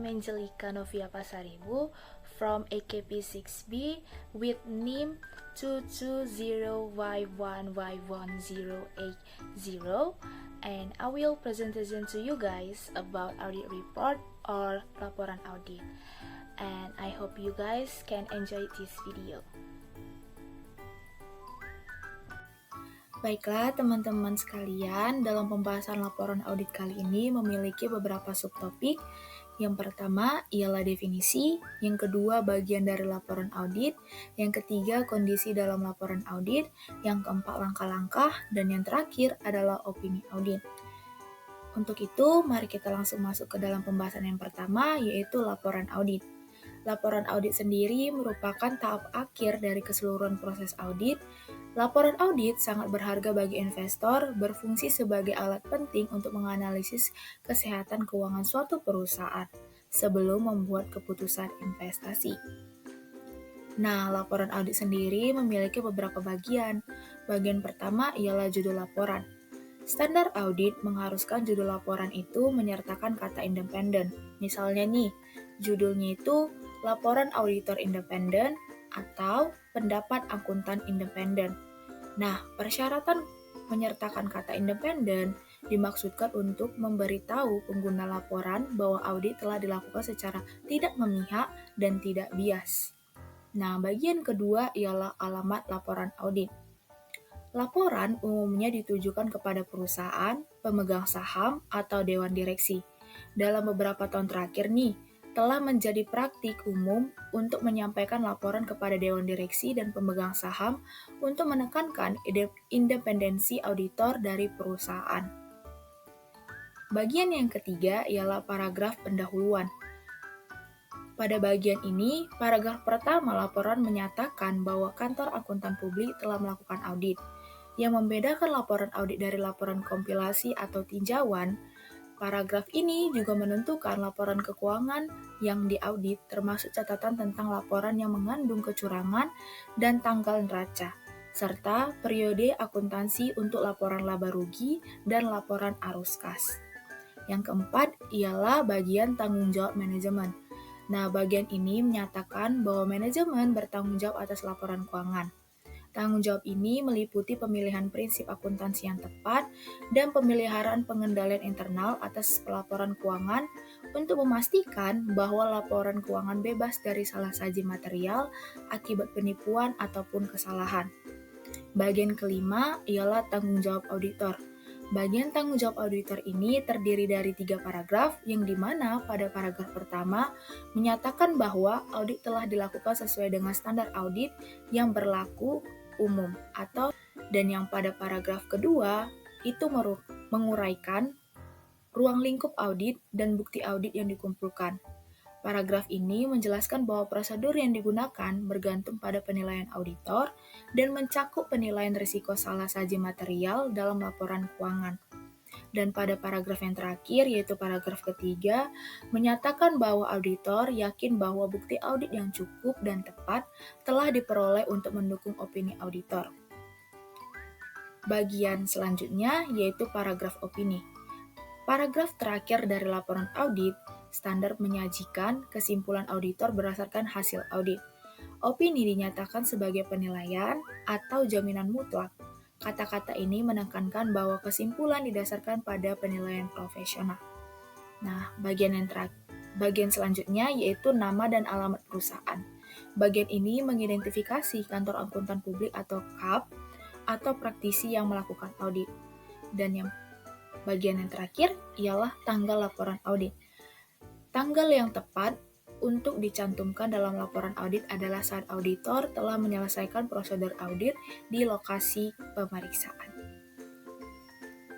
I'm Angelica Novia Pasaribu from AKP6B with NIM 220Y1Y1080, and I will presentation to you guys about audit report or laporan audit, and I hope you guys can enjoy this video. Baiklah teman-teman sekalian, dalam pembahasan laporan audit kali ini memiliki beberapa subtopik. Yang pertama ialah definisi, yang kedua bagian dari laporan audit, yang ketiga kondisi dalam laporan audit, yang keempat langkah-langkah, dan yang terakhir adalah opini audit. Untuk itu, mari kita langsung masuk ke dalam pembahasan yang pertama, yaitu laporan audit. Laporan audit sendiri merupakan tahap akhir dari keseluruhan proses audit. Laporan audit sangat berharga bagi investor, berfungsi sebagai alat penting untuk menganalisis kesehatan keuangan suatu perusahaan sebelum membuat keputusan investasi. Nah, laporan audit sendiri memiliki beberapa bagian. Bagian pertama ialah judul laporan. Standar audit mengharuskan judul laporan itu menyertakan kata independen. Misalnya nih, judulnya itu Laporan Auditor Independen atau Pendapat Akuntan Independen. Nah, persyaratan menyertakan kata independen dimaksudkan untuk memberitahu pengguna laporan bahwa audit telah dilakukan secara tidak memihak dan tidak bias. Nah, bagian kedua ialah alamat laporan audit. Laporan umumnya ditujukan kepada perusahaan, pemegang saham, atau dewan direksi. Dalam beberapa tahun terakhir nih, telah menjadi praktik umum untuk menyampaikan laporan kepada dewan direksi dan pemegang saham untuk menekankan independensi auditor dari perusahaan. Bagian yang ketiga ialah paragraf pendahuluan. Pada bagian ini, paragraf pertama laporan menyatakan bahwa kantor akuntan publik telah melakukan audit. Yang membedakan laporan audit dari laporan kompilasi atau tinjauan, paragraf ini juga menentukan laporan keuangan yang diaudit termasuk catatan tentang laporan yang mengandung kecurangan dan tanggal neraca, serta periode akuntansi untuk laporan laba rugi dan laporan arus kas. Yang keempat ialah bagian tanggung jawab manajemen. Nah, bagian ini menyatakan bahwa manajemen bertanggung jawab atas laporan keuangan. Tanggung jawab ini meliputi pemilihan prinsip akuntansi yang tepat dan pemeliharaan pengendalian internal atas pelaporan keuangan untuk memastikan bahwa laporan keuangan bebas dari salah saji material akibat penipuan ataupun kesalahan. Bagian kelima ialah tanggung jawab auditor. Bagian tanggung jawab auditor ini terdiri dari 3 paragraf, yang dimana pada paragraf pertama menyatakan bahwa audit telah dilakukan sesuai dengan standar audit yang berlaku umum, dan yang pada paragraf kedua itu menguraikan ruang lingkup audit dan bukti audit yang dikumpulkan. Paragraf ini menjelaskan bahwa prosedur yang digunakan bergantung pada penilaian auditor dan mencakup penilaian risiko salah saji material dalam laporan keuangan. Dan pada paragraf yang terakhir, yaitu paragraf ketiga, menyatakan bahwa auditor yakin bahwa bukti audit yang cukup dan tepat telah diperoleh untuk mendukung opini auditor. Bagian selanjutnya yaitu paragraf opini. Paragraf terakhir dari laporan audit, standar menyajikan kesimpulan auditor berdasarkan hasil audit. Opini dinyatakan sebagai penilaian atau jaminan mutlak. Kata-kata ini menekankan bahwa kesimpulan didasarkan pada penilaian profesional. Nah, bagian selanjutnya yaitu nama dan alamat perusahaan. Bagian ini mengidentifikasi kantor akuntan publik atau KAP atau praktisi yang melakukan audit. Dan bagian yang terakhir ialah tanggal laporan audit. Tanggal yang tepat untuk dicantumkan dalam laporan audit adalah saat auditor telah menyelesaikan prosedur audit di lokasi pemeriksaan.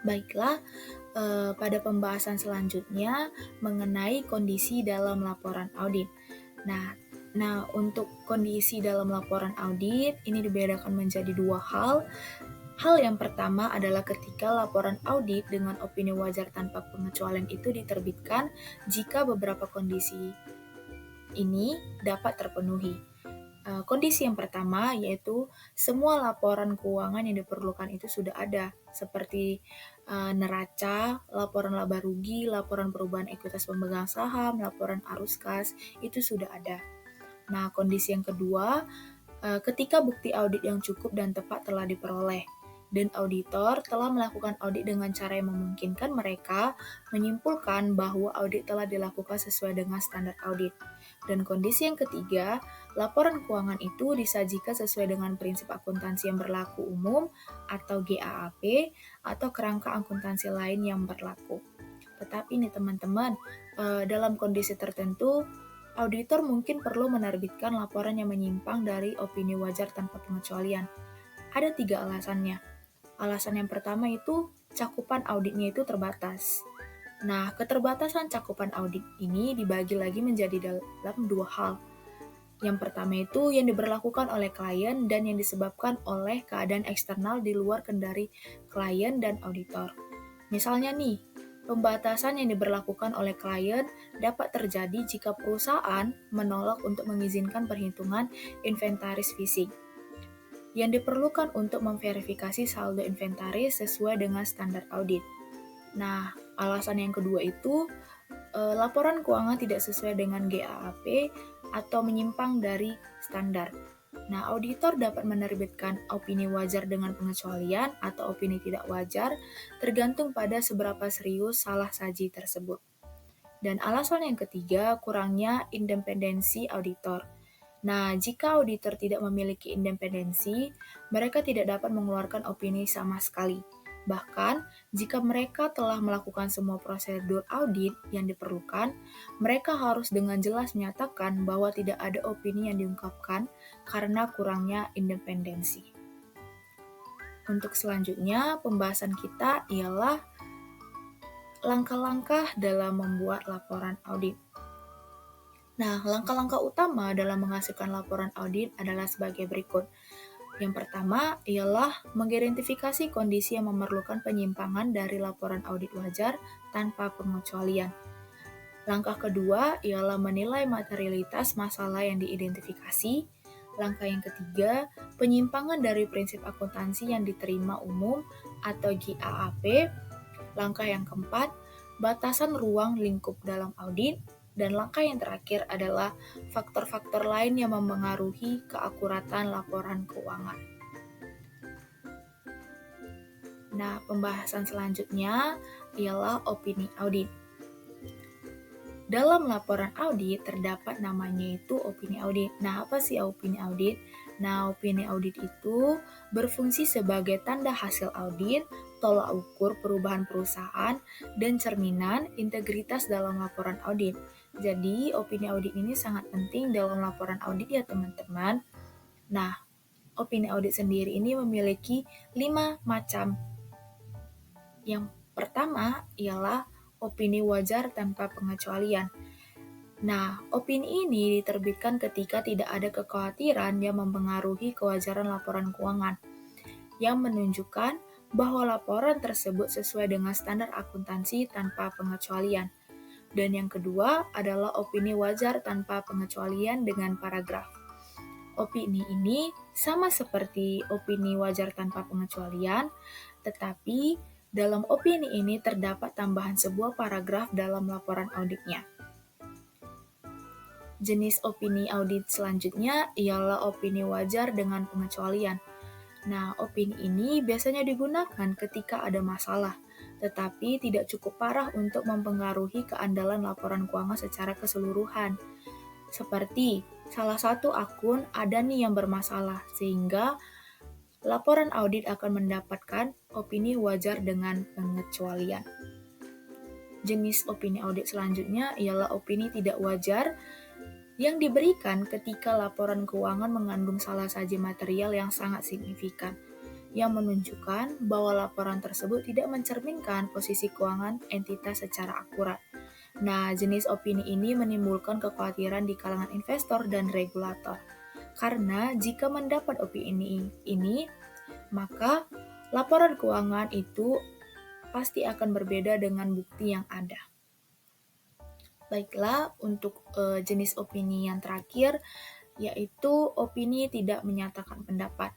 Baiklah, pada pembahasan selanjutnya mengenai kondisi dalam laporan audit. Nah, untuk kondisi dalam laporan audit ini dibedakan menjadi 2 hal. Hal yang pertama adalah ketika laporan audit dengan opini wajar tanpa pengecualian itu diterbitkan jika beberapa kondisi ini dapat terpenuhi. Kondisi yang pertama yaitu semua laporan keuangan yang diperlukan itu sudah ada, seperti neraca, laporan laba rugi, laporan perubahan ekuitas pemegang saham, laporan arus kas, itu sudah ada. Nah, kondisi yang kedua, ketika bukti audit yang cukup dan tepat telah diperoleh, dan auditor telah melakukan audit dengan cara yang memungkinkan mereka menyimpulkan bahwa audit telah dilakukan sesuai dengan standar audit. Dan kondisi yang ketiga, laporan keuangan itu disajikan sesuai dengan prinsip akuntansi yang berlaku umum atau GAAP atau kerangka akuntansi lain yang berlaku. Tetapi nih teman-teman, dalam kondisi tertentu, auditor mungkin perlu menerbitkan laporan yang menyimpang dari opini wajar tanpa pengecualian. Ada 3 alasannya. Alasan yang pertama itu cakupan auditnya itu terbatas. Nah, keterbatasan cakupan audit ini dibagi lagi menjadi dalam 2 hal. Yang pertama itu yang diberlakukan oleh klien dan yang disebabkan oleh keadaan eksternal di luar kendali klien dan auditor. Misalnya nih, pembatasan yang diberlakukan oleh klien dapat terjadi jika perusahaan menolak untuk mengizinkan perhitungan inventaris fisik yang diperlukan untuk memverifikasi saldo inventaris sesuai dengan standar audit. Nah, alasan yang kedua itu laporan keuangan tidak sesuai dengan GAAP atau menyimpang dari standar. Nah, auditor dapat menerbitkan opini wajar dengan pengecualian atau opini tidak wajar tergantung pada seberapa serius salah saji tersebut. Dan alasan yang ketiga, kurangnya independensi auditor. Nah, jika auditor tidak memiliki independensi, mereka tidak dapat mengeluarkan opini sama sekali. Bahkan, jika mereka telah melakukan semua prosedur audit yang diperlukan, mereka harus dengan jelas menyatakan bahwa tidak ada opini yang diungkapkan karena kurangnya independensi. Untuk selanjutnya, pembahasan kita ialah langkah-langkah dalam membuat laporan audit. Nah, langkah-langkah utama dalam menghasilkan laporan audit adalah sebagai berikut. Yang pertama ialah mengidentifikasi kondisi yang memerlukan penyimpangan dari laporan audit wajar tanpa pengecualian. Langkah kedua ialah menilai materialitas masalah yang diidentifikasi. Langkah yang ketiga, penyimpangan dari prinsip akuntansi yang diterima umum atau GAAP. Langkah yang keempat, batasan ruang lingkup dalam audit. Dan langkah yang terakhir adalah faktor-faktor lain yang mempengaruhi keakuratan laporan keuangan. Nah, pembahasan selanjutnya ialah opini audit. Dalam laporan audit terdapat namanya itu opini audit. Nah, apa sih opini audit? Nah, opini audit itu berfungsi sebagai tanda hasil audit, tolak ukur perubahan perusahaan, dan cerminan integritas dalam laporan audit. Jadi, opini audit ini sangat penting dalam laporan audit ya teman-teman. Nah, opini audit sendiri ini memiliki 5 macam. Yang pertama ialah opini wajar tanpa pengecualian. Nah, opini ini diterbitkan ketika tidak ada kekhawatiran yang mempengaruhi kewajaran laporan keuangan, yang menunjukkan bahwa laporan tersebut sesuai dengan standar akuntansi tanpa pengecualian. Dan yang kedua adalah opini wajar tanpa pengecualian dengan paragraf. Opini ini sama seperti opini wajar tanpa pengecualian, tetapi dalam opini ini terdapat tambahan sebuah paragraf dalam laporan auditnya. Jenis opini audit selanjutnya ialah opini wajar dengan pengecualian. Nah, opini ini biasanya digunakan ketika ada masalah, tetapi tidak cukup parah untuk mempengaruhi keandalan laporan keuangan secara keseluruhan. Seperti salah satu akun ada nih yang bermasalah, sehingga laporan audit akan mendapatkan opini wajar dengan pengecualian. Jenis opini audit selanjutnya ialah opini tidak wajar yang diberikan ketika laporan keuangan mengandung salah saji material yang sangat signifikan, yang menunjukkan bahwa laporan tersebut tidak mencerminkan posisi keuangan entitas secara akurat. Nah, jenis opini ini menimbulkan kekhawatiran di kalangan investor dan regulator. Karena jika mendapat opini ini, maka laporan keuangan itu pasti akan berbeda dengan bukti yang ada. Baiklah, untuk jenis opini yang terakhir yaitu opini tidak menyatakan pendapat.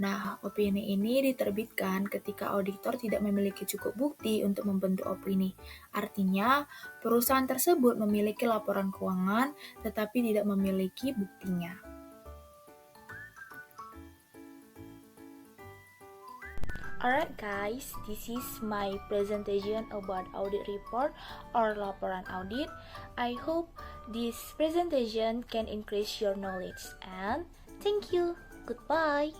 Nah, opini ini diterbitkan ketika auditor tidak memiliki cukup bukti untuk membentuk opini. Artinya, perusahaan tersebut memiliki laporan keuangan tetapi tidak memiliki buktinya. Alright guys, this is my presentation about audit report or laporan audit. I hope this presentation can increase your knowledge and thank you. Goodbye.